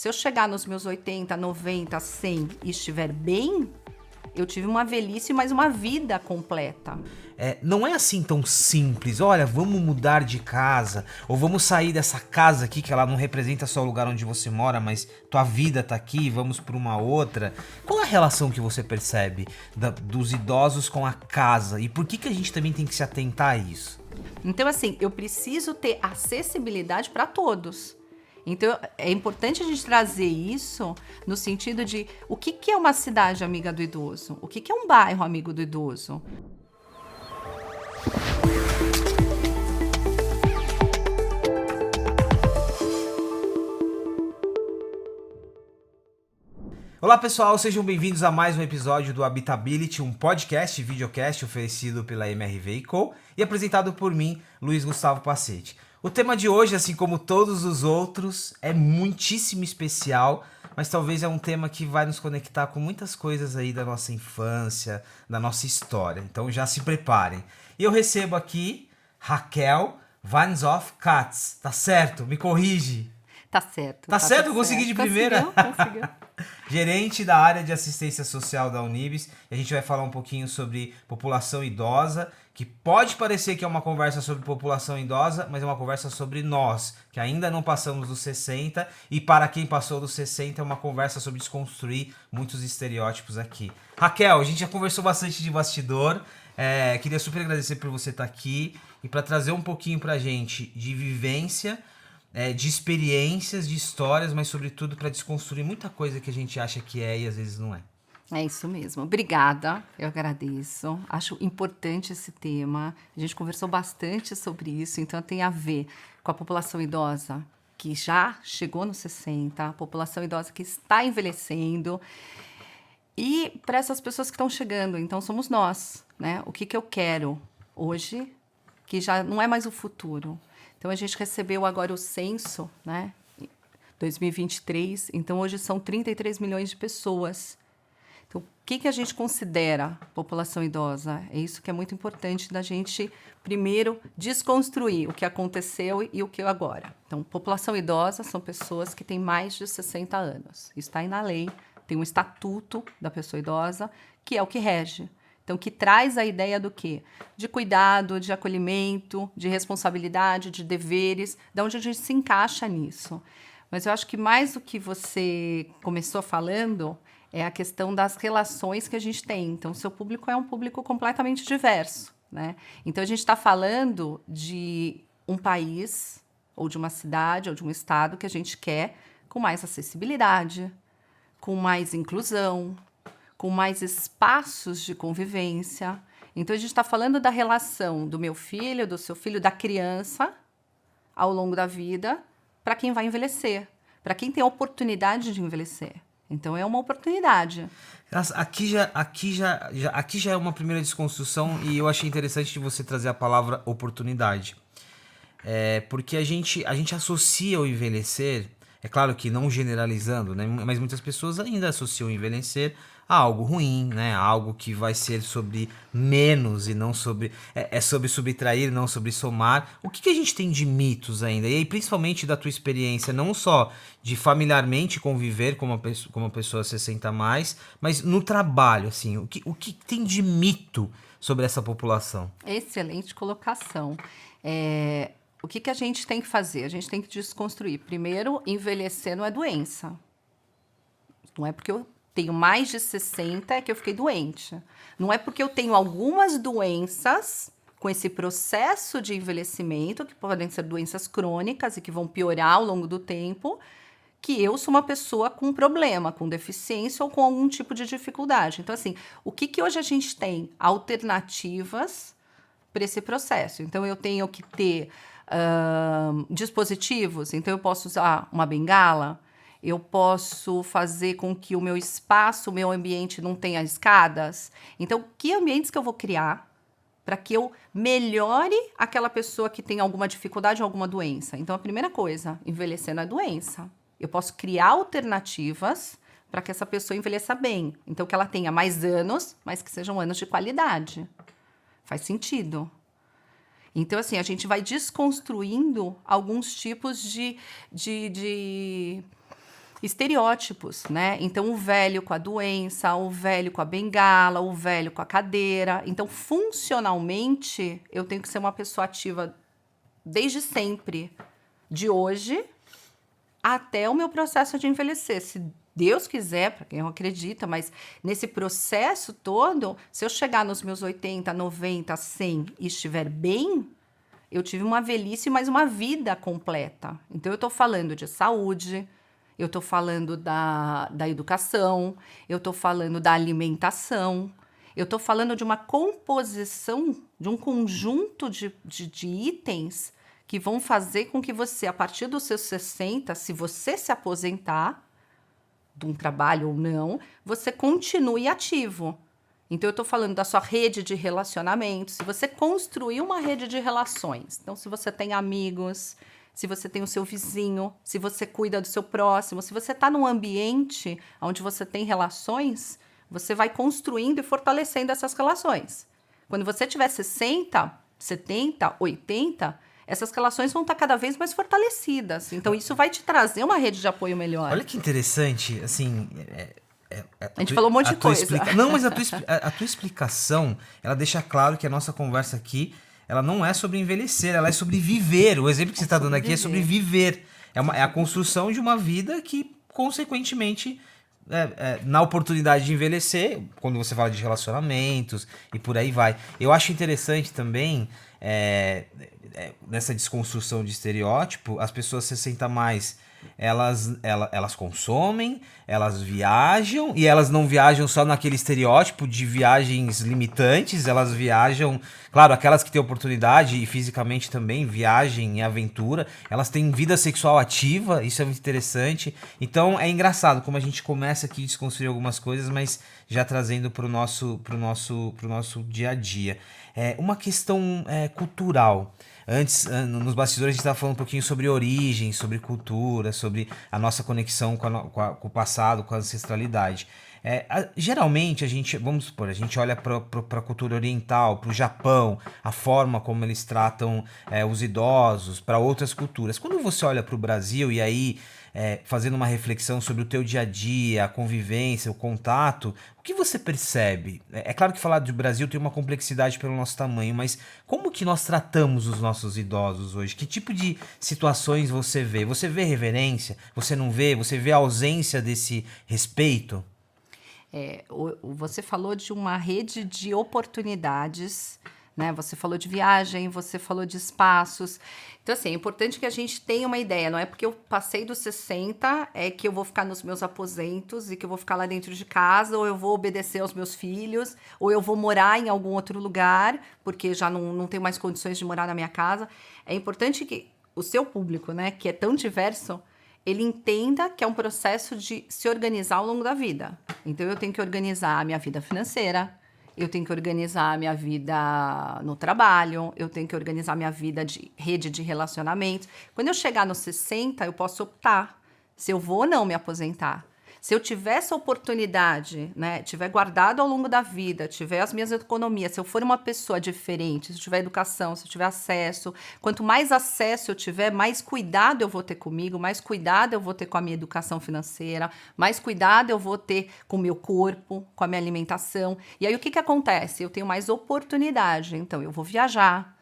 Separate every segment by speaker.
Speaker 1: Se eu chegar nos meus 80, 90, 100 e estiver bem, eu tive uma velhice, mas uma vida completa.
Speaker 2: Não é assim tão simples. Olha, vamos mudar de casa, ou vamos sair dessa casa aqui, que ela não representa só o lugar onde você mora, mas tua vida tá aqui, vamos para uma outra. Qual é a relação que você percebe dos idosos com a casa? E por que a gente também tem que se atentar a isso?
Speaker 1: Então, assim, eu preciso ter acessibilidade para todos. Então, é importante a gente trazer isso no sentido de o que é uma cidade amiga do idoso? O que é um bairro amigo do idoso?
Speaker 2: Olá pessoal, sejam bem-vindos a mais um episódio do Habitability, um podcast e videocast oferecido pela MRV & Co e apresentado por mim, Luiz Gustavo Pacete. O tema de hoje, assim como todos os outros, é muitíssimo especial, mas talvez é um tema que vai nos conectar com muitas coisas aí da nossa infância, da nossa história. Então já se preparem. E eu recebo aqui Raquel Vanshoff Katz, tá certo? Me corrige.
Speaker 1: Tá certo.
Speaker 2: Tá certo? Eu consegui de primeira?
Speaker 1: Conseguiu.
Speaker 2: Gerente da área de assistência social da Unibis. E a gente vai falar um pouquinho sobre população idosa, que pode parecer que é uma conversa sobre população idosa, mas é uma conversa sobre nós, que ainda não passamos dos 60. E para quem passou dos 60, é uma conversa sobre desconstruir muitos estereótipos aqui. Raquel, a gente já conversou bastante de bastidor. Queria super agradecer por você estar aqui e para trazer um pouquinho pra gente de vivência, de experiências, de histórias, mas sobretudo para desconstruir muita coisa que a gente acha que é e às vezes não é.
Speaker 1: É isso mesmo. Obrigada, eu agradeço. Acho importante esse tema. A gente conversou bastante sobre isso, então tem a ver com a população idosa que já chegou nos 60, a população idosa que está envelhecendo e para essas pessoas que estão chegando. Então somos nós, né? O que eu quero hoje, que já não é mais o futuro. Então, a gente recebeu agora o censo, né, 2023, então hoje são 33 milhões de pessoas. Então, o que a gente considera população idosa? É isso que é muito importante da gente, primeiro, desconstruir o que aconteceu e o que é agora. Então, população idosa são pessoas que têm mais de 60 anos. Isso está aí na lei, tem um estatuto da pessoa idosa, que é o que rege. Então, que traz a ideia do quê? De cuidado, de acolhimento, de responsabilidade, de deveres, de onde a gente se encaixa nisso. Mas eu acho que mais do que você começou falando é a questão das relações que a gente tem. Então, o seu público é um público completamente diverso, né? Então, a gente está falando de um país, ou de uma cidade, ou de um estado que a gente quer com mais acessibilidade, com mais inclusão, com mais espaços de convivência. Então, a gente está falando da relação do meu filho, do seu filho, da criança, ao longo da vida, para quem vai envelhecer, para quem tem a oportunidade de envelhecer. Então, é uma oportunidade.
Speaker 2: Aqui já é uma primeira desconstrução e eu achei interessante de você trazer a palavra oportunidade. Porque a gente associa o envelhecer, é claro que não generalizando, né? Mas muitas pessoas ainda associam o envelhecer a algo ruim, né? A algo que vai ser sobre menos e não sobre... É sobre subtrair, não sobre somar. O que a gente tem de mitos ainda? E aí, principalmente da tua experiência, não só de familiarmente conviver com uma pessoa 60 a mais, mas no trabalho, assim, o que tem de mito sobre essa população?
Speaker 1: Excelente colocação. O que a gente tem que fazer? A gente tem que desconstruir. Primeiro, envelhecer não é doença. Não é porque eu tenho mais de 60 que eu fiquei doente. Não é porque eu tenho algumas doenças com esse processo de envelhecimento, que podem ser doenças crônicas e que vão piorar ao longo do tempo, que eu sou uma pessoa com problema, com deficiência ou com algum tipo de dificuldade. Então, assim, o que hoje a gente tem? Alternativas para esse processo. Então, eu tenho que ter dispositivos. Então, eu posso usar uma bengala, eu posso fazer com que o meu espaço, o meu ambiente não tenha escadas. Então, que ambientes que eu vou criar para que eu melhore aquela pessoa que tem alguma dificuldade ou alguma doença? Então, a primeira coisa, envelhecer não é doença. Eu posso criar alternativas para que essa pessoa envelheça bem. Então, que ela tenha mais anos, mas que sejam anos de qualidade. Faz sentido. Então, assim, a gente vai desconstruindo alguns tipos de estereótipos, né? Então, o velho com a doença, o velho com a bengala, o velho com a cadeira. Então, funcionalmente, eu tenho que ser uma pessoa ativa desde sempre, de hoje até o meu processo de envelhecer. Se Deus quiser, para quem não acredita, mas nesse processo todo, se eu chegar nos meus 80, 90, 100 e estiver bem, eu tive uma velhice, mas uma vida completa. Então, eu estou falando de saúde, eu estou falando da educação, eu estou falando da alimentação, eu estou falando de uma composição, de um conjunto de itens que vão fazer com que você, a partir dos seus 60, se você se aposentar de um trabalho ou não, você continue ativo. Então, eu estou falando da sua rede de relacionamentos. Se você construir uma rede de relações, então, se você tem amigos, se você tem o seu vizinho, se você cuida do seu próximo, se você está num ambiente onde você tem relações, você vai construindo e fortalecendo essas relações. Quando você tiver 60, 70, 80, essas relações vão estar cada vez mais fortalecidas. Então, isso vai te trazer uma rede de apoio melhor.
Speaker 2: Olha que interessante, assim...
Speaker 1: A gente falou um monte de coisa.
Speaker 2: Não, mas a tua explicação, ela deixa claro que a nossa conversa aqui, ela não é sobre envelhecer, ela é sobre viver. O exemplo que você está dando aqui é sobre viver. É a construção de uma vida que, consequentemente, na oportunidade de envelhecer, quando você fala de relacionamentos e por aí vai. Eu acho interessante também, nessa desconstrução de estereótipo, as pessoas 60 mais... Elas consomem, elas viajam, e elas não viajam só naquele estereótipo de viagens limitantes, elas viajam, claro, aquelas que têm oportunidade e fisicamente também, viagem e aventura, elas têm vida sexual ativa, isso é muito interessante. Então é engraçado como a gente começa aqui a desconstruir algumas coisas, mas já trazendo pro nosso dia a dia. Uma questão cultural. Antes, nos bastidores, a gente estava falando um pouquinho sobre origem, sobre cultura, sobre a nossa conexão com o passado, com a ancestralidade. Geralmente, vamos supor, a gente olha para a cultura oriental, para o Japão, a forma como eles tratam os idosos, para outras culturas. Quando você olha para o Brasil e aí... fazendo uma reflexão sobre o teu dia a dia, a convivência, o contato, o que você percebe? É claro que falar do Brasil tem uma complexidade pelo nosso tamanho, mas como que nós tratamos os nossos idosos hoje? Que tipo de situações você vê? Você vê reverência? Você não vê? Você vê a ausência desse respeito?
Speaker 1: Você falou de uma rede de oportunidades, né? Você falou de viagem, você falou de espaços. Então, assim, é importante que a gente tenha uma ideia. Não é porque eu passei dos 60 que eu vou ficar nos meus aposentos e que eu vou ficar lá dentro de casa, ou eu vou obedecer aos meus filhos, ou eu vou morar em algum outro lugar, porque já não tenho mais condições de morar na minha casa. É importante que o seu público, né, que é tão diverso, ele entenda que é um processo de se organizar ao longo da vida. Então, eu tenho que organizar a minha vida financeira, eu tenho que organizar a minha vida no trabalho, eu tenho que organizar a minha vida de rede de relacionamentos. Quando eu chegar nos 60, eu posso optar se eu vou ou não me aposentar. Se eu tiver essa oportunidade, né, tiver guardado ao longo da vida, tiver as minhas economias, se eu for uma pessoa diferente, se eu tiver educação, se eu tiver acesso, quanto mais acesso eu tiver, mais cuidado eu vou ter comigo, mais cuidado eu vou ter com a minha educação financeira, mais cuidado eu vou ter com o meu corpo, com a minha alimentação. E aí o que acontece? Eu tenho mais oportunidade, então eu vou viajar.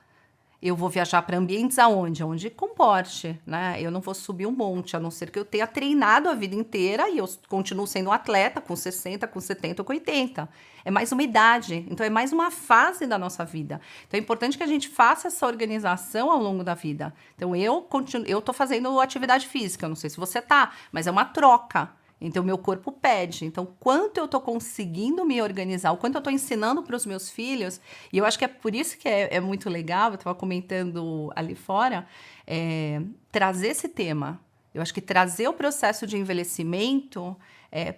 Speaker 1: Eu vou viajar para ambientes aonde? Onde comporte, né? Eu não vou subir um monte, a não ser que eu tenha treinado a vida inteira e eu continuo sendo um atleta com 60, com 70 ou com 80. É mais uma idade, então é mais uma fase da nossa vida. Então é importante que a gente faça essa organização ao longo da vida. Então eu tô fazendo atividade física, eu não sei se você tá, mas é uma troca. Então, meu corpo pede. Então, quanto eu estou conseguindo me organizar, o quanto eu estou ensinando para os meus filhos, e eu acho que é por isso que é muito legal, eu estava comentando ali fora, trazer esse tema. Eu acho que trazer o processo de envelhecimento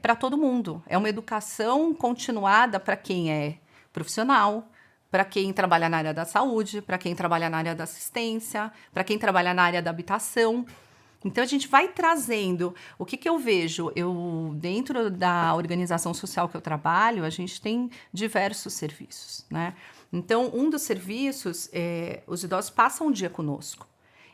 Speaker 1: para todo mundo. É uma educação continuada para quem é profissional, para quem trabalha na área da saúde, para quem trabalha na área da assistência, para quem trabalha na área da habitação. Então, a gente vai trazendo. O que eu vejo? Dentro da organização social que eu trabalho, a gente tem diversos serviços, né? Então, um dos serviços, os idosos passam um dia conosco.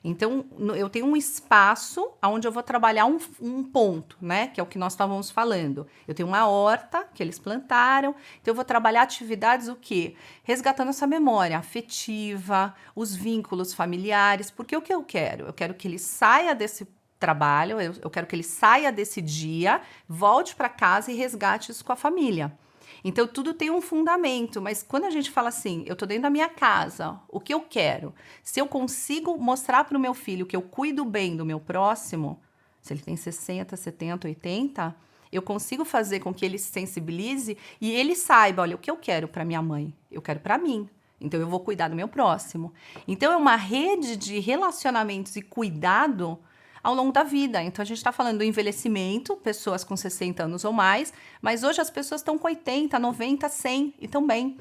Speaker 1: Então, eu tenho um espaço onde eu vou trabalhar um ponto, né? Que é o que nós estávamos falando. Eu tenho uma horta que eles plantaram, então eu vou trabalhar atividades o quê? Resgatando essa memória afetiva, os vínculos familiares, porque o que eu quero? Eu quero que ele saia desse trabalho, eu quero que ele saia desse dia, volte para casa e resgate isso com a família. Então, tudo tem um fundamento, mas quando a gente fala assim, eu tô dentro da minha casa, o que eu quero? Se eu consigo mostrar para o meu filho que eu cuido bem do meu próximo, se ele tem 60, 70, 80, eu consigo fazer com que ele se sensibilize e ele saiba, olha, o que eu quero para minha mãe? Eu quero para mim. Então, eu vou cuidar do meu próximo. Então, é uma rede de relacionamentos e cuidado ao longo da vida. Então, a gente está falando do envelhecimento, pessoas com 60 anos ou mais, mas hoje as pessoas estão com 80, 90, 100 e estão bem.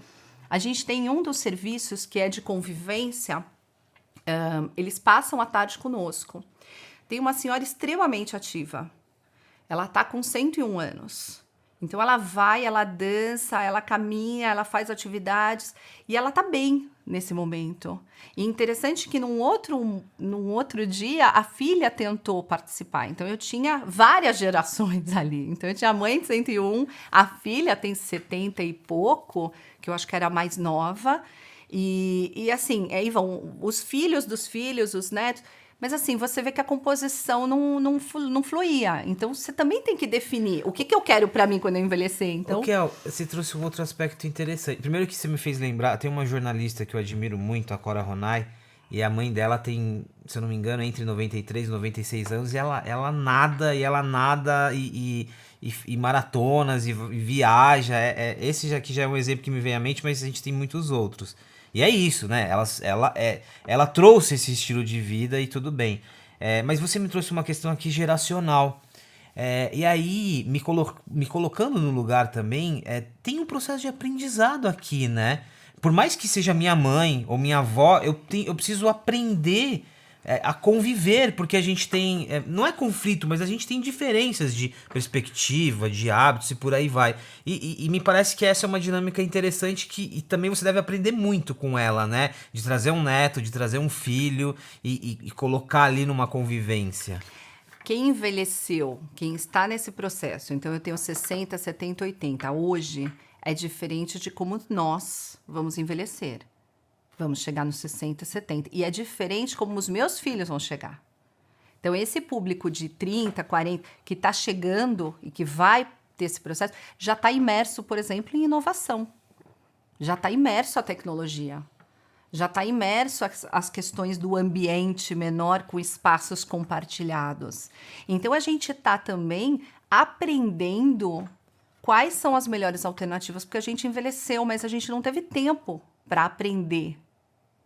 Speaker 1: A gente tem um dos serviços que é de convivência, eles passam a tarde conosco. Tem uma senhora extremamente ativa. Ela está com 101 anos. Então, ela vai, ela dança, ela caminha, ela faz atividades e ela está bem nesse momento. E interessante que num outro dia, a filha tentou participar. Então, eu tinha várias gerações ali. Então, eu tinha a mãe de 101, a filha tem 70 e pouco, que eu acho que era a mais nova. E assim, aí vão os filhos dos filhos, os netos. Mas assim, você vê que a composição não fluía. Então, você também tem que definir o que eu quero para mim quando eu envelhecer. Então,
Speaker 2: Kel, você trouxe um outro aspecto interessante. Primeiro que você me fez lembrar, tem uma jornalista que eu admiro muito, a Cora Ronay, e a mãe dela tem, se eu não me engano, entre 93 e 96 anos, e ela nada e maratonas e viaja. Esse aqui já é um exemplo que me vem à mente, mas a gente tem muitos outros. E é isso, né? Ela trouxe esse estilo de vida e tudo bem. Mas você me trouxe uma questão aqui geracional. E aí, me colocando no lugar também, tem um processo de aprendizado aqui, né? Por mais que seja minha mãe ou minha avó, eu preciso aprender a conviver, porque a gente tem, não é conflito, mas a gente tem diferenças de perspectiva, de hábitos e por aí vai. E me parece que essa é uma dinâmica interessante e também você deve aprender muito com ela, né? De trazer um neto, de trazer um filho e colocar ali numa convivência.
Speaker 1: quem envelheceu, quem está nesse processo, então eu tenho 60, 70, 80, hoje é diferente de como nós vamos envelhecer. Vamos chegar nos 60, 70. E é diferente como os meus filhos vão chegar. Então, esse público de 30, 40, que está chegando e que vai ter esse processo, já está imerso, por exemplo, em inovação. Já está imerso a tecnologia. Já está imerso as questões do ambiente menor com espaços compartilhados. Então, a gente está também aprendendo quais são as melhores alternativas, porque a gente envelheceu, mas a gente não teve tempo para aprender,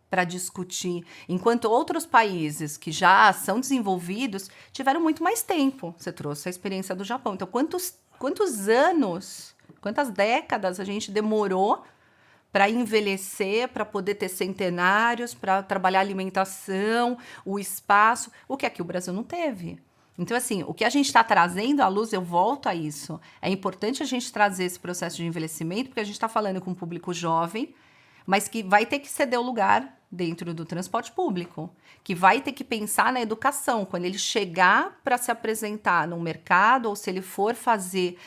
Speaker 1: para discutir, enquanto outros países que já são desenvolvidos tiveram muito mais tempo. Você trouxe a experiência do Japão. Então, quantos anos, quantas décadas a gente demorou para envelhecer, para poder ter centenários, para trabalhar a alimentação, o espaço, o que aqui o Brasil não teve. Então, assim, o que a gente está trazendo à luz, eu volto a isso. É importante a gente trazer esse processo de envelhecimento, porque a gente está falando com um público jovem, mas que vai ter que ceder o lugar dentro do transporte público, que vai ter que pensar na educação. Quando ele chegar para se apresentar no mercado, ou se ele for fazer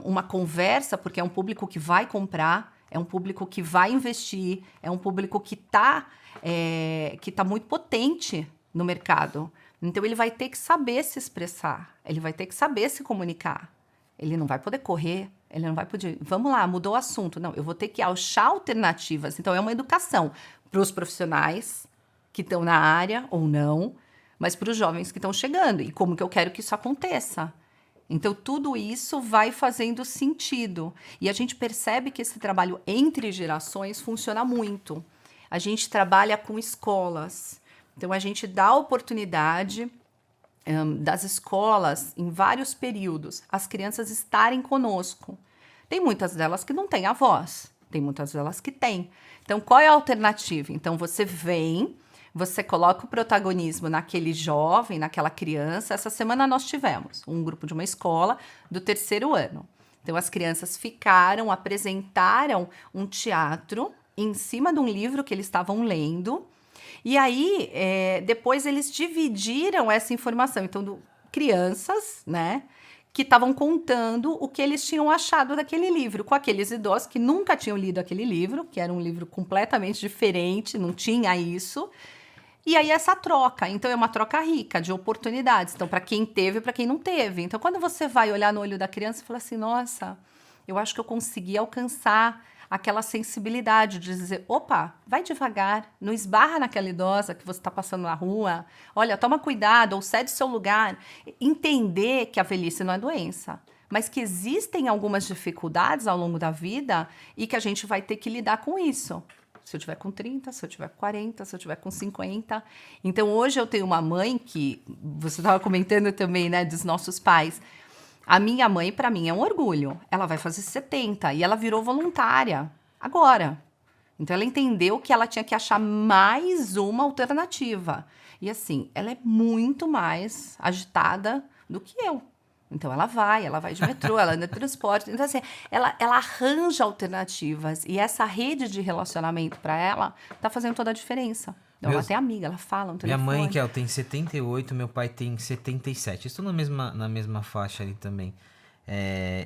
Speaker 1: uma conversa, porque é um público que vai comprar, é um público que vai investir, é um público que tá muito potente no mercado. Então, ele vai ter que saber se expressar, ele vai ter que saber se comunicar. Ele não vai poder correr, ele não vai poder... Vamos lá, mudou o assunto. Não, eu vou ter que achar alternativas. Então, é uma educação para os profissionais que estão na área ou não, mas para os jovens que estão chegando. E como que eu quero que isso aconteça? Então, tudo isso vai fazendo sentido. E a gente percebe que esse trabalho entre gerações funciona muito. A gente trabalha com escolas. Então, a gente dá a oportunidade das escolas, em vários períodos, as crianças estarem conosco. Tem muitas delas que não têm avós, tem muitas delas que têm. Então, qual é a alternativa? Então, você vem, você coloca o protagonismo naquele jovem, naquela criança. Essa semana nós tivemos um grupo de uma escola do 3º ano. Então, as crianças ficaram, apresentaram um teatro em cima de um livro que eles estavam lendo. E aí, depois eles dividiram essa informação. Então, crianças, né, que estavam contando o que eles tinham achado daquele livro, com aqueles idosos que nunca tinham lido aquele livro, que era um livro completamente diferente, não tinha isso. E aí essa troca, então é uma troca rica de oportunidades, então para quem teve e para quem não teve. Então quando você vai olhar no olho da criança e fala assim, nossa, eu acho que eu consegui alcançar aquela sensibilidade de dizer, opa, vai devagar, não esbarra naquela idosa que você está passando na rua, olha, toma cuidado, ou cede seu lugar. Entender que a velhice não é doença, mas que existem algumas dificuldades ao longo da vida e que a gente vai ter que lidar com isso. Se eu tiver com 30, se eu tiver com 40, se eu tiver com 50. Então, hoje eu tenho uma mãe que, você estava comentando também, né, dos nossos pais. A minha mãe, para mim, é um orgulho. Ela vai fazer 70 e ela virou voluntária agora. Então, ela entendeu que ela tinha que achar mais uma alternativa. E assim, ela é muito mais agitada do que eu. Então, ela vai de metrô, ela anda de transporte. Então, assim, ela arranja alternativas. E essa rede de relacionamento para ela tá fazendo toda a diferença. Então, ela tem amiga, ela fala no
Speaker 2: Minha
Speaker 1: telefone.
Speaker 2: mãe, que tem 78, meu pai tem 77. Estou na mesma faixa ali também.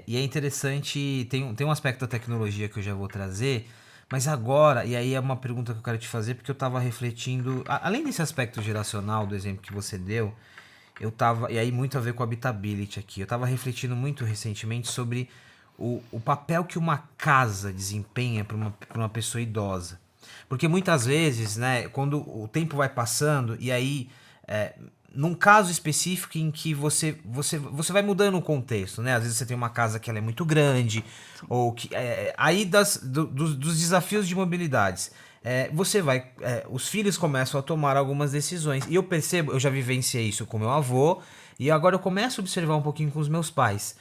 Speaker 2: E é interessante, tem um aspecto da tecnologia que eu já vou trazer, mas agora, e aí é uma pergunta que eu quero te fazer, porque eu estava refletindo, além desse aspecto geracional do exemplo que você deu, e aí muito a ver com habitability aqui, eu estava refletindo muito recentemente sobre o papel que uma casa desempenha para uma pessoa idosa. Porque muitas vezes, né, quando o tempo vai passando, e aí, num caso específico em que você vai mudando o contexto, né? Às vezes você tem uma casa que ela é muito grande, ou que. Aí dos desafios de mobilidades. Os filhos começam a tomar algumas decisões. E eu percebo, eu já vivenciei isso com meu avô, e agora eu começo a observar um pouquinho com os meus pais.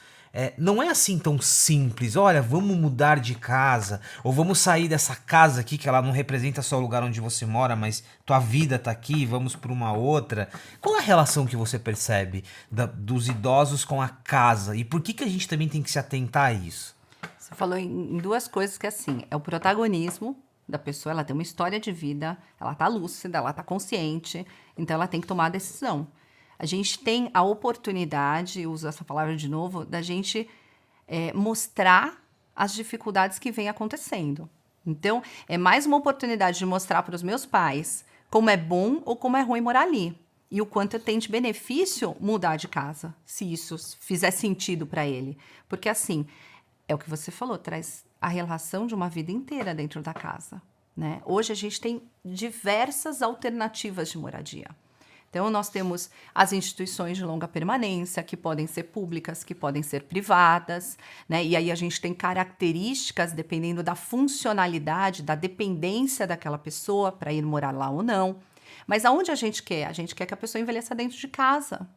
Speaker 2: Não é assim tão simples, olha, vamos mudar de casa, ou vamos sair dessa casa aqui, que ela não representa só o lugar onde você mora, mas tua vida tá aqui, vamos para uma outra. Qual é a relação que você percebe dos idosos com a casa? E por que a gente também tem que se atentar a isso?
Speaker 1: Você falou em duas coisas que, assim, é o protagonismo da pessoa, ela tem uma história de vida, ela tá lúcida, ela tá consciente, então ela tem que tomar a decisão. A gente tem a oportunidade, uso essa palavra de novo, da gente mostrar as dificuldades que vêm acontecendo. Então, é mais uma oportunidade de mostrar para os meus pais como é bom ou como é ruim morar ali. E o quanto tem de benefício mudar de casa, se isso fizer sentido para ele. Porque, assim, é o que você falou, traz a relação de uma vida inteira dentro da casa, né? Hoje a gente tem diversas alternativas de moradia. Então, nós temos as instituições de longa permanência, que podem ser públicas, que podem ser privadas, né? E aí a gente tem características, dependendo da funcionalidade, da dependência daquela pessoa para ir morar lá ou não. Mas aonde a gente quer? A gente quer que a pessoa envelheça dentro de casa.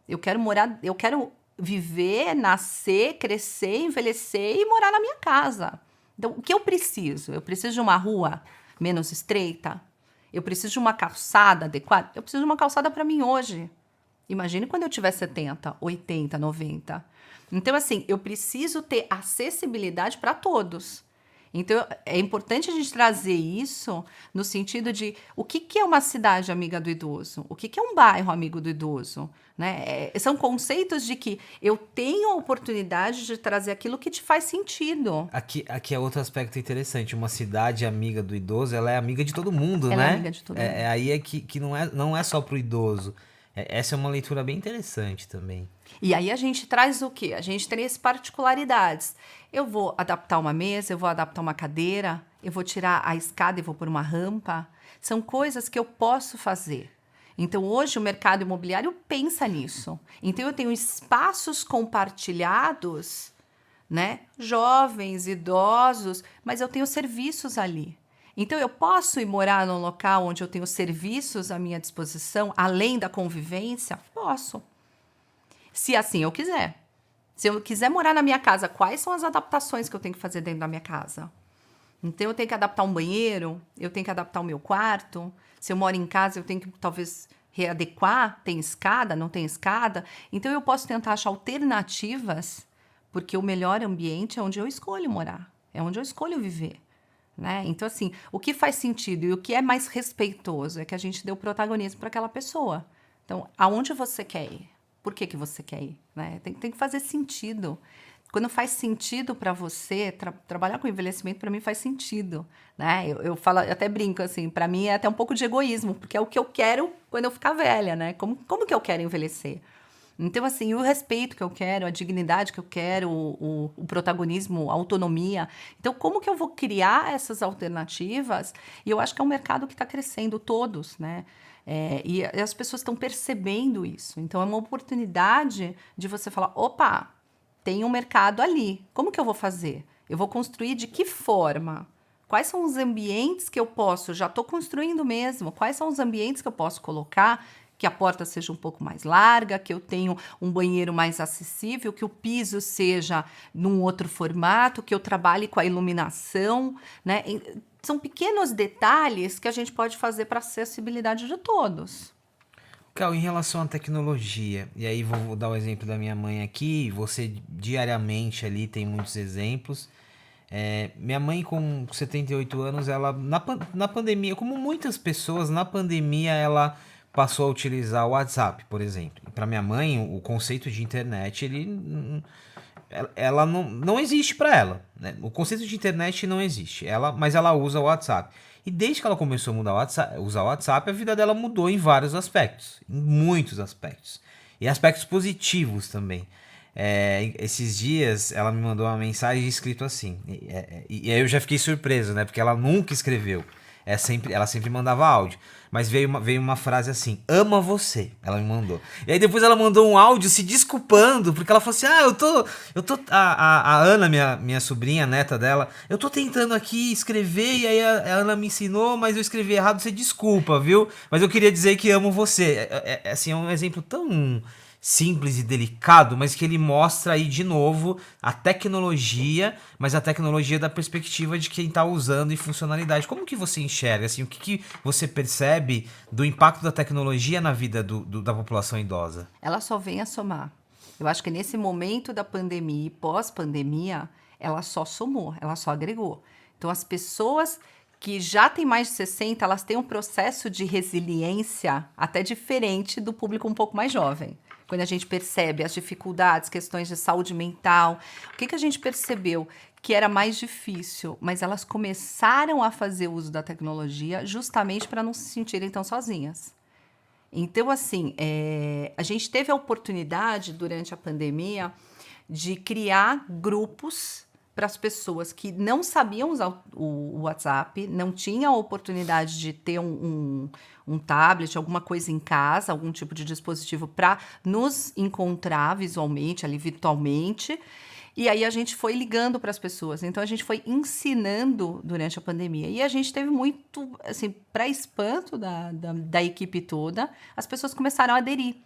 Speaker 1: Eu quero viver, nascer, crescer, envelhecer e morar na minha casa. Então, o que eu preciso? Eu preciso de uma rua menos estreita? Eu preciso de uma calçada adequada? Eu preciso de uma calçada para mim hoje. Imagine quando eu tiver 70, 80, 90. Então, assim, eu preciso ter acessibilidade para todos. Então, é importante a gente trazer isso no sentido de o que é uma cidade amiga do idoso? O que é um bairro amigo do idoso? Né? São conceitos de que eu tenho a oportunidade de trazer aquilo que te faz sentido.
Speaker 2: Aqui é outro aspecto interessante. Uma cidade amiga do idoso, ela é amiga de todo mundo, né?
Speaker 1: Ela é amiga de todo mundo.
Speaker 2: Aí é que não é só pro idoso. Essa é uma leitura bem interessante também.
Speaker 1: E aí a gente traz o quê? A gente traz particularidades. Eu vou adaptar uma mesa, eu vou adaptar uma cadeira, eu vou tirar a escada e vou pôr uma rampa. São coisas que eu posso fazer. Então, hoje, o mercado imobiliário pensa nisso. Então, eu tenho espaços compartilhados, né? Jovens, idosos, mas eu tenho serviços ali. Então, eu posso ir morar num local onde eu tenho serviços à minha disposição, além da convivência? Posso. Se assim eu quiser. Se eu quiser morar na minha casa, quais são as adaptações que eu tenho que fazer dentro da minha casa? Então, eu tenho que adaptar um banheiro, eu tenho que adaptar o meu quarto. Se eu moro em casa, eu tenho que talvez readequar. Tem escada, não tem escada? Então, eu posso tentar achar alternativas, porque o melhor ambiente é onde eu escolho morar, é onde eu escolho viver. né? Então, assim, o que faz sentido e o que é mais respeitoso é que a gente dê o protagonismo para aquela pessoa. Então, aonde você quer ir? Por que você quer ir? Né? Tem que fazer sentido. Quando faz sentido para você, trabalhar com envelhecimento para mim faz sentido, né? Eu falo, eu até brinco assim, para mim é até um pouco de egoísmo, porque é o que eu quero quando eu ficar velha, né? Como que eu quero envelhecer? Então, assim, o respeito que eu quero, a dignidade que eu quero, o protagonismo, a autonomia. Então, como que eu vou criar essas alternativas? E eu acho que é um mercado que está crescendo, todos, né? E as pessoas estão percebendo isso. Então, é uma oportunidade de você falar, opa, tem um mercado ali. Como que eu vou fazer? Eu vou construir de que forma? Quais são os ambientes que eu posso? Já estou construindo mesmo. Quais são os ambientes que eu posso colocar? Que a porta seja um pouco mais larga, que eu tenha um banheiro mais acessível, que o piso seja num outro formato, que eu trabalhe com a iluminação, né? São pequenos detalhes que a gente pode fazer para a acessibilidade de todos.
Speaker 2: Cal, em relação à tecnologia, e aí vou dar o exemplo da minha mãe aqui, você diariamente ali tem muitos exemplos. Minha mãe com 78 anos, ela na pandemia, como muitas pessoas, na pandemia ela passou a utilizar o WhatsApp, por exemplo. Para minha mãe, o conceito de internet, ela não existe para ela, né? O conceito de internet não existe, mas ela usa o WhatsApp. E desde que ela começou a usar o WhatsApp, a vida dela mudou em vários aspectos, em muitos aspectos. E aspectos positivos também. Esses dias ela me mandou uma mensagem escrito assim, e aí eu já fiquei surpreso, né? Porque ela nunca escreveu. Ela sempre mandava áudio. Mas veio uma frase assim: ama você. Ela me mandou. E aí depois ela mandou um áudio se desculpando, porque ela falou assim: a Ana, minha sobrinha, neta dela, eu tô tentando aqui escrever, e aí a Ana me ensinou, mas eu escrevi errado, você desculpa, viu? Mas eu queria dizer que amo você. Assim, é um exemplo tão simples e delicado, mas que ele mostra aí de novo a tecnologia, mas a tecnologia da perspectiva de quem está usando e funcionalidade. Como que você enxerga? Assim, o que você percebe do impacto da tecnologia na vida da população idosa?
Speaker 1: Ela só vem a somar. Eu acho que nesse momento da pandemia e pós-pandemia, ela só somou, ela só agregou. Então, as pessoas que já têm mais de 60, elas têm um processo de resiliência até diferente do público um pouco mais jovem. Quando a gente percebe as dificuldades, questões de saúde mental, o que a gente percebeu? Que era mais difícil, mas elas começaram a fazer uso da tecnologia justamente para não se sentirem tão sozinhas. Então, assim, a gente teve a oportunidade, durante a pandemia, de criar grupos para as pessoas que não sabiam usar o WhatsApp, não tinham a oportunidade de ter um tablet, alguma coisa em casa, algum tipo de dispositivo para nos encontrar visualmente, ali virtualmente. E aí a gente foi ligando para as pessoas. Então, a gente foi ensinando durante a pandemia. E a gente teve muito, assim, para espanto da equipe toda, as pessoas começaram a aderir.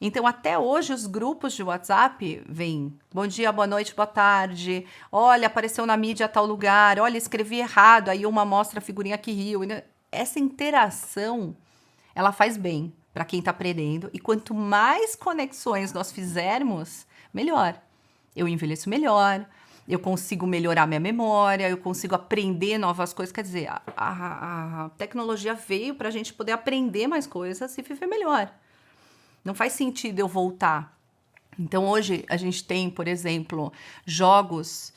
Speaker 1: Então, até hoje, os grupos de WhatsApp vêm: bom dia, boa noite, boa tarde. Olha, apareceu na mídia tal lugar. Olha, escrevi errado. Aí uma mostra a figurinha que riu. Essa interação, ela faz bem para quem está aprendendo. E quanto mais conexões nós fizermos, melhor. Eu envelheço melhor, eu consigo melhorar minha memória, eu consigo aprender novas coisas. Quer dizer, a tecnologia veio para a gente poder aprender mais coisas e viver melhor. Não faz sentido eu voltar. Então, hoje, a gente tem, por exemplo, jogos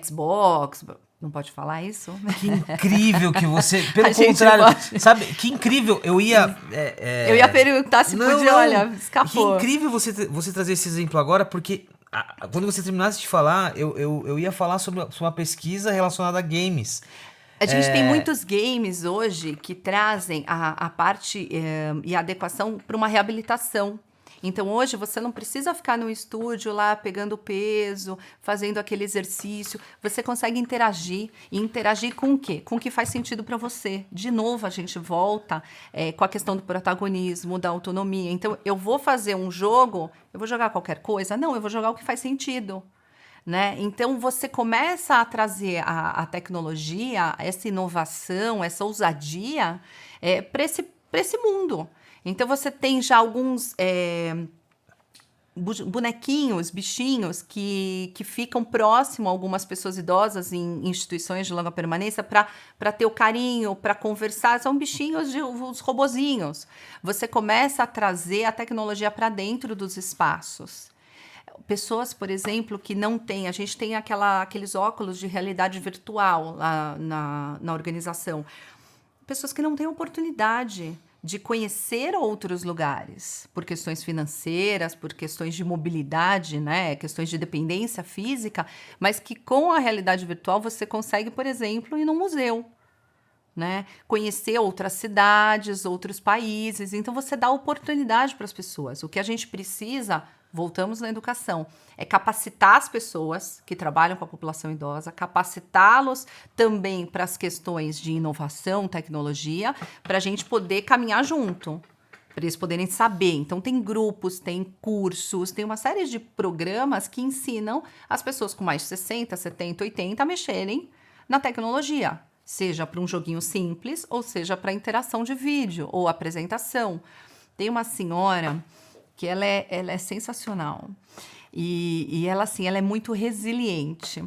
Speaker 1: Xbox. Não pode falar isso?
Speaker 2: Que incrível que você... Pelo contrário, sabe? Que incrível. Eu ia
Speaker 1: perguntar se podia, olha, escapou.
Speaker 2: Que incrível você trazer esse exemplo agora, porque quando você terminasse de falar, eu ia falar sobre uma pesquisa relacionada a games.
Speaker 1: A gente tem muitos games hoje que trazem a parte e a adequação para uma reabilitação. Então, hoje, você não precisa ficar no estúdio lá pegando peso, fazendo aquele exercício. Você consegue interagir. E interagir com o quê? Com o que faz sentido para você. De novo, a gente volta com a questão do protagonismo, da autonomia. Então, eu vou fazer um jogo, eu vou jogar qualquer coisa? Não, eu vou jogar o que faz sentido. Né? Então, você começa a trazer a tecnologia, essa inovação, essa ousadia para esse mundo. Então, você tem já alguns bonequinhos, bichinhos que ficam próximo a algumas pessoas idosas em instituições de longa permanência para ter o carinho, para conversar. São bichinhos, os robozinhos. Você começa a trazer a tecnologia para dentro dos espaços. Pessoas, por exemplo, que não têm... A gente tem aqueles óculos de realidade virtual lá na organização. Pessoas que não têm oportunidade de conhecer outros lugares, por questões financeiras, por questões de mobilidade, né, questões de dependência física, mas que com a realidade virtual você consegue, por exemplo, ir num museu, né, conhecer outras cidades, outros países. Então você dá oportunidade para as pessoas. O que a gente precisa, voltamos na educação, é capacitar as pessoas que trabalham com a população idosa, capacitá-los também para as questões de inovação, tecnologia, para a gente poder caminhar junto, para eles poderem saber. Então, tem grupos, tem cursos, tem uma série de programas que ensinam as pessoas com mais de 60, 70, 80 a mexerem na tecnologia, seja para um joguinho simples, ou seja para interação de vídeo ou apresentação. Tem uma senhora que ela é sensacional. E ela, assim, ela é muito resiliente.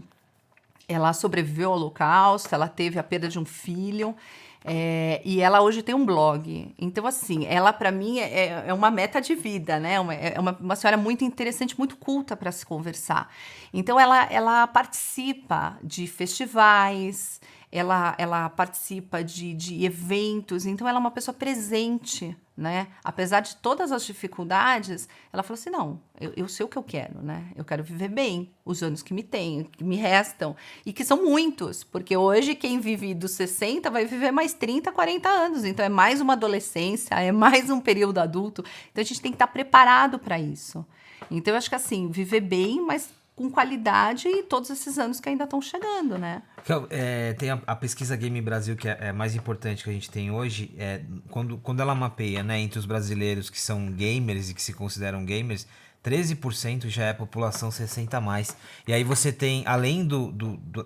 Speaker 1: Ela sobreviveu ao Holocausto, ela teve a perda de um filho, e ela hoje tem um blog. Então, assim, ela, para mim, é uma meta de vida, né? É uma senhora muito interessante, muito culta para se conversar. Então, ela participa de festivais, ela participa de eventos, então ela é uma pessoa presente, né? Apesar de todas as dificuldades, ela falou assim, não, eu sei o que eu quero, né? Eu quero viver bem os anos que me restam, e que são muitos, porque hoje quem vive dos 60 vai viver mais 30, 40 anos, então é mais uma adolescência, é mais um período adulto, então a gente tem que estar preparado para isso. Então eu acho que assim, viver bem, mas com qualidade e todos esses anos que ainda estão chegando, né?
Speaker 2: Tem a pesquisa Game Brasil, que é mais importante que a gente tem hoje, quando ela mapeia, né, entre os brasileiros que são gamers e que se consideram gamers, 13% já é população 60 a mais. E aí você tem, além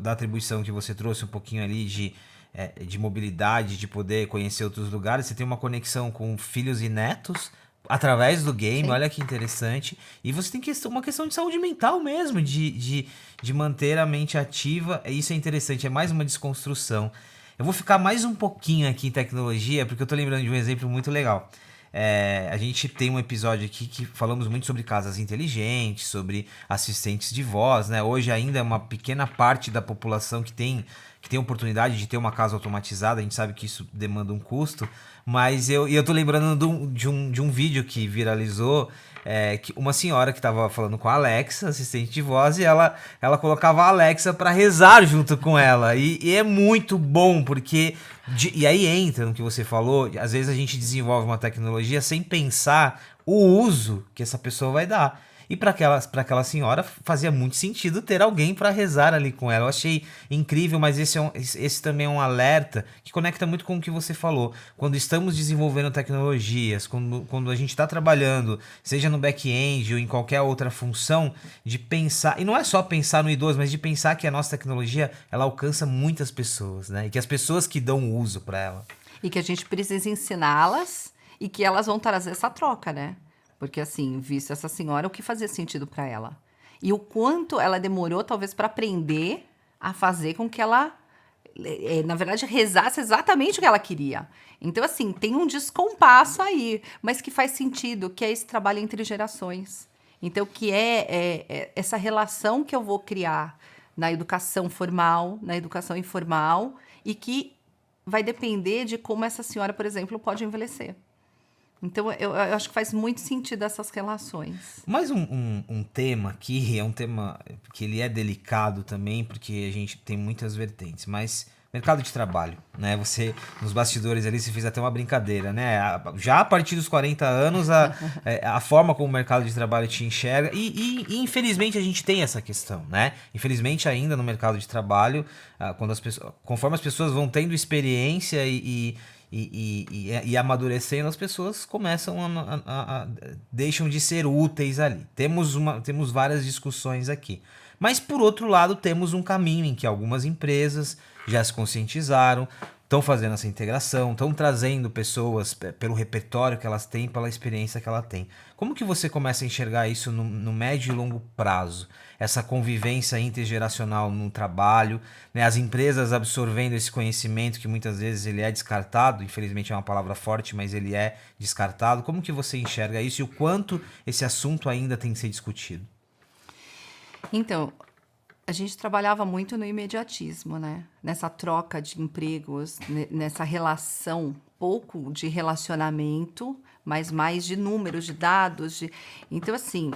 Speaker 2: da atribuição que você trouxe um pouquinho ali de mobilidade, de poder conhecer outros lugares, você tem uma conexão com filhos e netos, através do game. Sim. Olha que interessante. E você tem uma questão de saúde mental mesmo, de manter a mente ativa. Isso é interessante, é mais uma desconstrução. Eu vou ficar mais um pouquinho aqui em tecnologia, porque eu tô lembrando de um exemplo muito legal. A gente tem um episódio aqui que falamos muito sobre casas inteligentes, sobre assistentes de voz, né? Hoje ainda é uma pequena parte da população que tem oportunidade de ter uma casa automatizada. A gente sabe que isso demanda um custo, mas eu tô lembrando de um vídeo que viralizou, que uma senhora que estava falando com a Alexa, assistente de voz, e ela colocava a Alexa para rezar junto com ela, e é muito bom, porque e aí entra no que você falou, às vezes a gente desenvolve uma tecnologia sem pensar o uso que essa pessoa vai dar. E para aquela senhora fazia muito sentido ter alguém para rezar ali com ela. Eu achei incrível, mas esse também é um alerta que conecta muito com o que você falou. Quando estamos desenvolvendo tecnologias, quando a gente está trabalhando, seja no back-end ou em qualquer outra função, de pensar, e não é só pensar no idoso, mas de pensar que a nossa tecnologia ela alcança muitas pessoas, né? E que as pessoas que dão uso para ela.
Speaker 1: E que a gente precisa ensiná-las e que elas vão trazer essa troca, né? Porque, assim, visto essa senhora, o que fazia sentido para ela? E o quanto ela demorou, talvez, para aprender a fazer com que ela, na verdade, rezasse exatamente o que ela queria. Então, assim, tem um descompasso aí, mas que faz sentido, que é esse trabalho entre gerações. Então, que é essa relação que eu vou criar na educação formal, na educação informal, e que vai depender de como essa senhora, por exemplo, pode envelhecer. Então, eu acho que faz muito sentido essas relações.
Speaker 2: Mais um tema aqui, é um tema que ele é delicado também, porque a gente tem muitas vertentes, mas mercado de trabalho, né? Você, nos bastidores ali, você fez até uma brincadeira, né? Já a partir dos 40 anos, a forma como o mercado de trabalho te enxerga, e infelizmente a gente tem essa questão, né? Infelizmente ainda no mercado de trabalho, conforme as pessoas vão tendo experiência e amadurecendo, as pessoas começam deixam de ser úteis ali. Temos várias discussões aqui. Mas, por outro lado, temos um caminho em que algumas empresas já se conscientizaram, estão fazendo essa integração, estão trazendo pessoas pelo repertório que elas têm, pela experiência que ela tem. Como que você começa a enxergar isso no médio e longo prazo? Essa convivência intergeracional no trabalho, né? As empresas absorvendo esse conhecimento que muitas vezes ele é descartado, infelizmente é uma palavra forte, mas ele é descartado. Como que você enxerga isso e o quanto esse assunto ainda tem que ser discutido?
Speaker 1: Então, a gente trabalhava muito no imediatismo, né? Nessa troca de empregos, nessa relação, pouco de relacionamento, mas mais de números, de dados. Então, assim,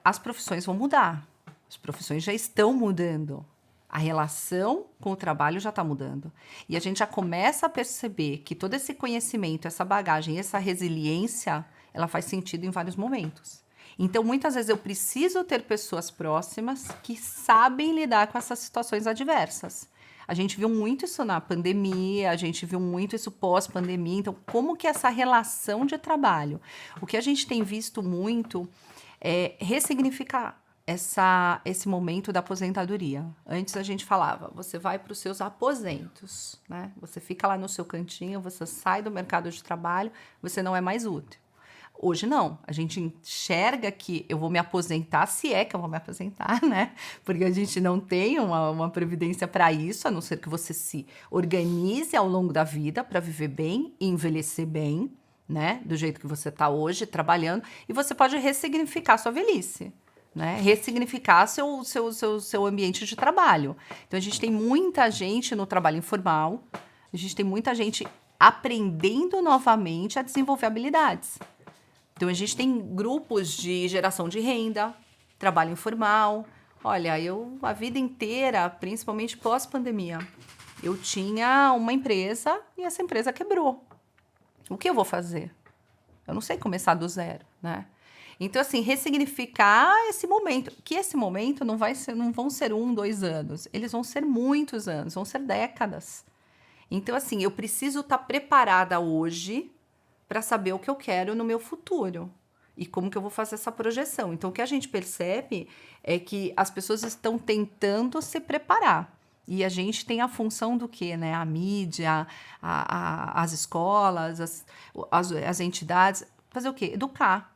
Speaker 1: as profissões vão mudar. As profissões já estão mudando. A relação com o trabalho já está mudando. E a gente já começa a perceber que todo esse conhecimento, essa bagagem, essa resiliência, ela faz sentido em vários momentos. Então, muitas vezes eu preciso ter pessoas próximas que sabem lidar com essas situações adversas. A gente viu muito isso na pandemia, a gente viu muito isso pós-pandemia. Então, como que essa relação de trabalho? O que a gente tem visto muito é ressignificar esse momento da aposentadoria. Antes a gente falava, você vai para os seus aposentos, né? Você fica lá no seu cantinho, você sai do mercado de trabalho, você não é mais útil. Hoje não, a gente enxerga que eu vou me aposentar, se é que eu vou me aposentar, né? Porque a gente não tem uma previdência para isso, a não ser que você se organize ao longo da vida para viver bem e envelhecer bem, né? Do jeito que você está hoje, trabalhando, e você pode ressignificar a sua velhice, né? Ressignificar seu ambiente de trabalho. Então, a gente tem muita gente no trabalho informal, a gente tem muita gente aprendendo novamente a desenvolver habilidades. Então, a gente tem grupos de geração de renda, trabalho informal. Olha, eu a vida inteira, principalmente pós-pandemia, eu tinha uma empresa e essa empresa quebrou. O que eu vou fazer? Eu não sei começar do zero, né? Então, assim, ressignificar esse momento, que esse momento não vão ser 1, 2 anos, eles vão ser muitos anos, vão ser décadas. Então, assim, eu preciso estar preparada hoje para saber o que eu quero no meu futuro e como que eu vou fazer essa projeção. Então, o que a gente percebe é que as pessoas estão tentando se preparar. E a gente tem a função do quê, né? A mídia, as escolas, as entidades, fazer o quê? Educar.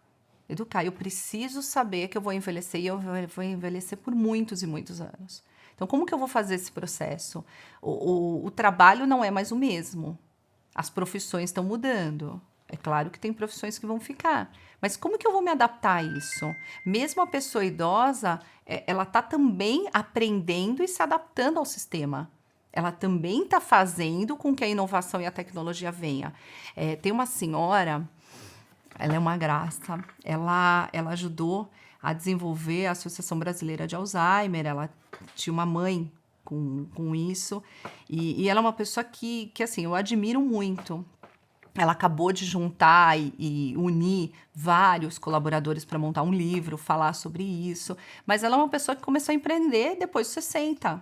Speaker 1: Educar. Eu preciso saber que eu vou envelhecer e eu vou envelhecer por muitos e muitos anos. Então, como que eu vou fazer esse processo? O trabalho não é mais o mesmo. As profissões estão mudando. É claro que tem profissões que vão ficar. Mas como que eu vou me adaptar a isso? Mesmo a pessoa idosa, ela está também aprendendo e se adaptando ao sistema. Ela também está fazendo com que a inovação e a tecnologia venha. Tem uma senhora, ela é uma graça, ela ajudou a desenvolver a Associação Brasileira de Alzheimer, ela tinha uma mãe com isso, e ela é uma pessoa que assim, eu admiro muito. Ela acabou de juntar e unir vários colaboradores para montar um livro, falar sobre isso. Mas ela é uma pessoa que começou a empreender depois dos 60.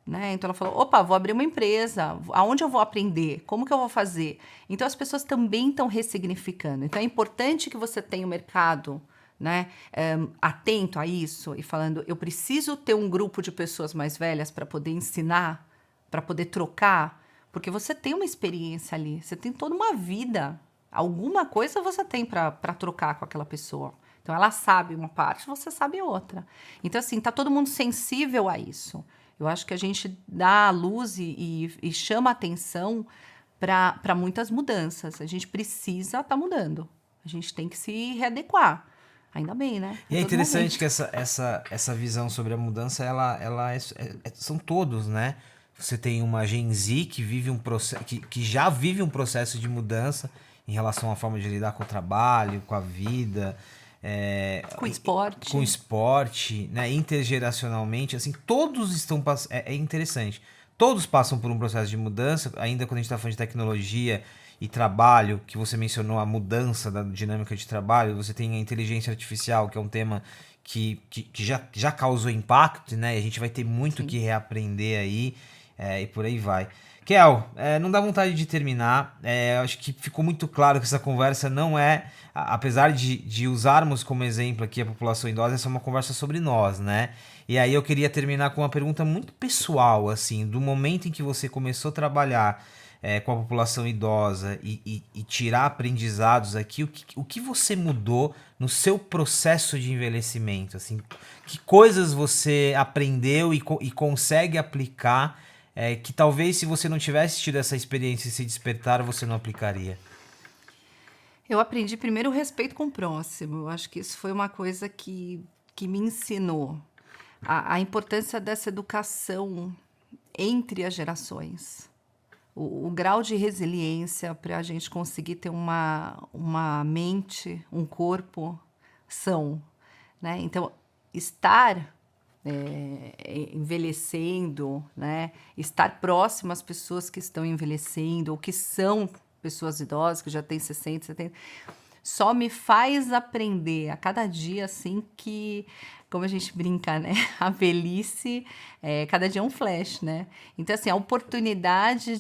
Speaker 1: Né? Então ela falou, opa, vou abrir uma empresa. Aonde eu vou aprender? Como que eu vou fazer? Então as pessoas também estão ressignificando. Então é importante que você tenha o mercado, né, atento a isso e falando, eu preciso ter um grupo de pessoas mais velhas para poder ensinar, para poder trocar. Porque você tem uma experiência ali, você tem toda uma vida. Alguma coisa você tem para trocar com aquela pessoa. Então, ela sabe uma parte, você sabe outra. Então, assim, tá todo mundo sensível a isso. Eu acho que a gente dá a luz e chama a atenção para muitas mudanças. A gente precisa estar mudando. A gente tem que se readequar. Ainda bem, né?
Speaker 2: E é interessante que essa visão sobre a mudança, são todos, né? Você tem uma Gen Z que vive que já vive um processo de mudança em relação à forma de lidar com o trabalho, com a vida,
Speaker 1: com esporte.
Speaker 2: Com esporte, né? Intergeracionalmente, assim, todos estão passando. É interessante. Todos passam por um processo de mudança, ainda quando a gente está falando de tecnologia e trabalho, que você mencionou a mudança da dinâmica de trabalho, você tem a inteligência artificial, que é um tema que já causou impacto, né? E a gente vai ter muito que reaprender aí. E por aí vai. Kel, não dá vontade de terminar. Acho que ficou muito claro que essa conversa não é, apesar de usarmos como exemplo aqui a população idosa, essa é uma conversa sobre nós, né? E aí eu queria terminar com uma pergunta muito pessoal, assim, do momento em que você começou a trabalhar com a população idosa e tirar aprendizados aqui, o que você mudou no seu processo de envelhecimento? Assim, que coisas você aprendeu e consegue aplicar que talvez se você não tivesse tido essa experiência e se despertar, você não aplicaria?
Speaker 1: Eu aprendi primeiro o respeito com o próximo. Eu acho que isso foi uma coisa que me ensinou a importância dessa educação entre as gerações. O grau de resiliência para a gente conseguir ter uma mente, um corpo são, né? Então, estar envelhecendo, né? Estar próximo às pessoas que estão envelhecendo ou que são pessoas idosas, que já têm 60, 70, só me faz aprender a cada dia, assim, que, como a gente brinca, né? A velhice, cada dia é um flash, né? Então, assim, a oportunidade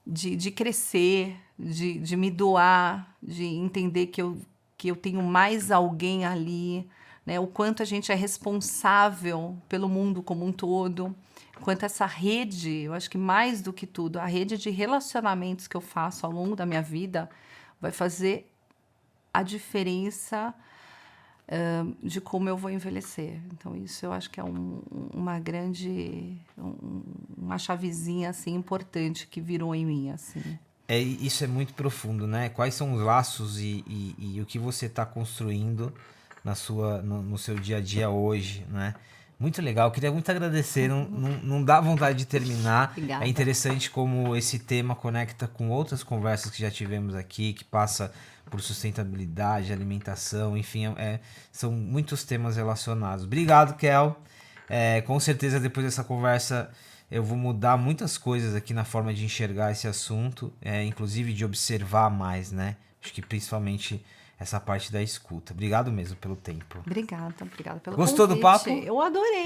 Speaker 1: de crescer, de me doar, de entender que eu tenho mais alguém ali, né? O quanto a gente é responsável pelo mundo como um todo, quanto essa rede, eu acho que mais do que tudo, a rede de relacionamentos que eu faço ao longo da minha vida vai fazer a diferença de como eu vou envelhecer. Então, isso eu acho que é uma grande, uma chavezinha assim, importante que virou em mim. Assim.
Speaker 2: Isso é muito profundo, né? Quais são os laços e o que você está construindo no seu dia a dia hoje, né? Muito legal, queria muito agradecer, não dá vontade de terminar.
Speaker 1: Obrigada.
Speaker 2: É interessante como esse tema conecta com outras conversas que já tivemos aqui, que passa por sustentabilidade, alimentação, enfim, são muitos temas relacionados. Obrigado, Kel. Com certeza depois dessa conversa eu vou mudar muitas coisas aqui na forma de enxergar esse assunto, inclusive de observar mais, né? Acho que principalmente essa parte da escuta. Obrigado mesmo pelo tempo.
Speaker 1: Obrigada pelo
Speaker 2: Gostou
Speaker 1: convite.
Speaker 2: do papo?
Speaker 1: Eu adorei.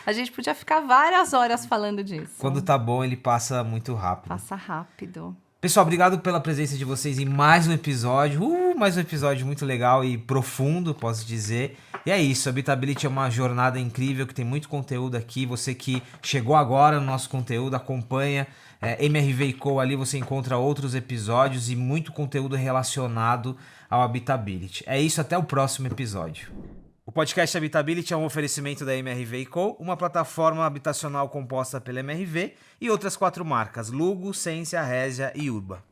Speaker 1: A gente podia ficar várias horas falando disso.
Speaker 2: Quando tá bom, ele passa muito rápido.
Speaker 1: Passa rápido.
Speaker 2: Pessoal, obrigado pela presença de vocês em mais um episódio. Mais um episódio muito legal e profundo, posso dizer. E é isso, Habitability é uma jornada incrível que tem muito conteúdo aqui. Você que chegou agora no nosso conteúdo, acompanha MRV & Co. Ali você encontra outros episódios e muito conteúdo relacionado ao Habitability. É isso, até o próximo episódio. O podcast Habitability é um oferecimento da MRV & Co., uma plataforma habitacional composta pela MRV e outras 4 marcas, Lugo, Sensia, Resia e Urba.